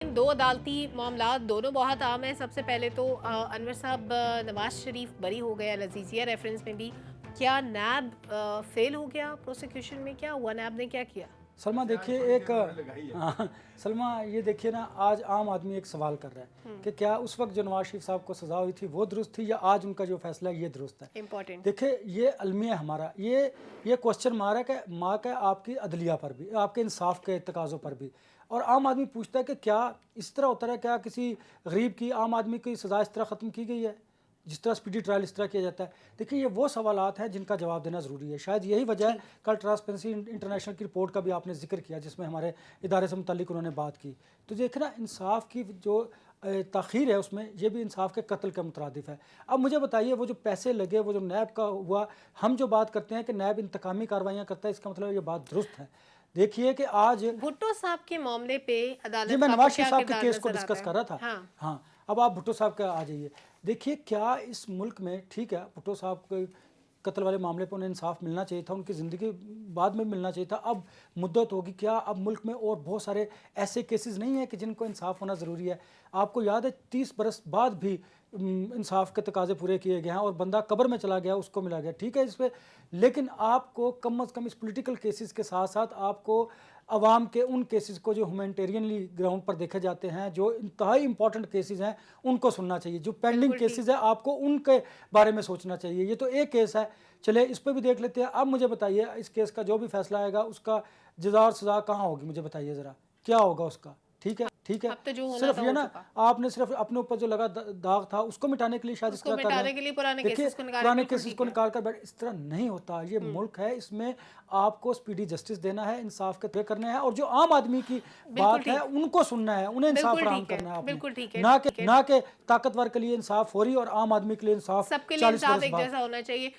दो अदालती मामलात दोनों बहुत आम हैं। सबसे पहले तो अनवर साहब, नवाज शरीफ बरी हो गया लजीजिया रेफरेंस में भी। क्या नैब फेल हो गया प्रोसिक्यूशन में? क्या हुआ, नैब ने क्या किया? सलमा देखिए सलमा ये देखिए ना, आज आम आदमी एक सवाल कर रहा है कि क्या उस वक्त जो नवाज शरीफ साहब को सज़ा हुई थी वो दुरुस्त थी या आज उनका जो फैसला है ये दुरुस्त है। इम्पोर्टेंट। देखिए ये अलमिया हमारा ये क्वेश्चन मार्क है आपकी अदलिया पर भी, आपके इंसाफ के तकाज़ों पर भी। और आम आदमी पूछता है कि क्या इस तरह होता है, क्या किसी गरीब की, आम आदमी की सज़ा इस तरह ख़त्म की गई है जिस तरह स्पीडी ट्रायल इस तरह किया जाता है। देखिए ये वो सवालात हैं जिनका जवाब देना ज़रूरी है। शायद यही वजह है, कल ट्रांसपेरेंसी इंटरनेशनल की रिपोर्ट का भी आपने जिक्र किया जिसमें हमारे इदारे से मुताल्लिक उन्होंने बात की। तो देखिए ना, इंसाफ की जो ताख़ीर है उसमें ये भी इंसाफ के कत्ल के मुतरादिफ है। अब मुझे बताइए, वो जो पैसे लगे, वो जो नैब का हुआ, हम जो बात करते हैं कि नैब इंतकामी कार्रवाइयाँ करता है, इसका मतलब ये बात दुरुस्त है। देखिए कि आज भुट्टो साहब के मामले पे अदालत जी मैं का नवाज आपको शरीफ क्या साहब के किरदार केस को नजर आता डिस्कस है? कर रहा था। हाँ, हाँ, अब आप भुट्टो साहब का आ जाइए। देखिए क्या इस मुल्क में, ठीक है भुट्टो साहब के कत्ल वाले मामले पर उन्हें इंसाफ मिलना चाहिए था, उनकी ज़िंदगी बाद में मिलना चाहिए था। अब मुद्दत होगी, क्या अब मुल्क में और बहुत सारे ऐसे केसेस नहीं हैं कि जिनको इंसाफ होना ज़रूरी है? आपको याद है 30 बरस बाद भी इंसाफ के तकाजे पूरे किए गए हैं और बंदा कब्र में चला गया, उसको मिला गया, ठीक है इस पर। लेकिन आपको कम अज़ कम इस पॉलिटिकल केसेस के साथ साथ आपको अवाम के उन केसेस को जो ह्यूमैनिटेरियनली ग्राउंड पर देखे जाते हैं, जो इंतहाई इंपॉर्टेंट केसेस हैं, उनको सुनना चाहिए। जो पेंडिंग केसेस हैं आपको उनके बारे में सोचना चाहिए। ये तो एक केस है, चले इस पर भी देख लेते हैं। अब मुझे बताइए, इस केस का जो भी फैसला आएगा उसका जज़ा और सज़ा कहाँ होगी, मुझे बताइए ज़रा, क्या होगा उसका? ठीक है, ठीक है। अब तो जो होना सिर्फ था ये हो ना, चुका। आपने सिर्फ अपने ऊपर जो लगा दाग था उसको मिटाने के लिए शायद इस उसको तरह कर रहे मिटाने हैं। के लिए पुराने देखिए केसेस को निकालें, पुराने बिल्कुल केसेस ठीक को है। निकाल कर बैठ, इस तरह नहीं होता। ये मुल्क है, इसमें आपको स्पीडी जस्टिस देना है, इंसाफ के तय करने हैं, और जो आम आदमी की बात है उनको सुनना है, उन्हें इंसाफ बिल्कुल फराहम ठीक है, करना है आपने। बिल्कुल ठीक है, ना ठीक है। कि ताकतवर के लिए इंसाफ हो रही और आम आदमी के लिए इंसाफ सबके लिए 40 इंसाफ बरस एक बाद। जैसा होना चाहिए।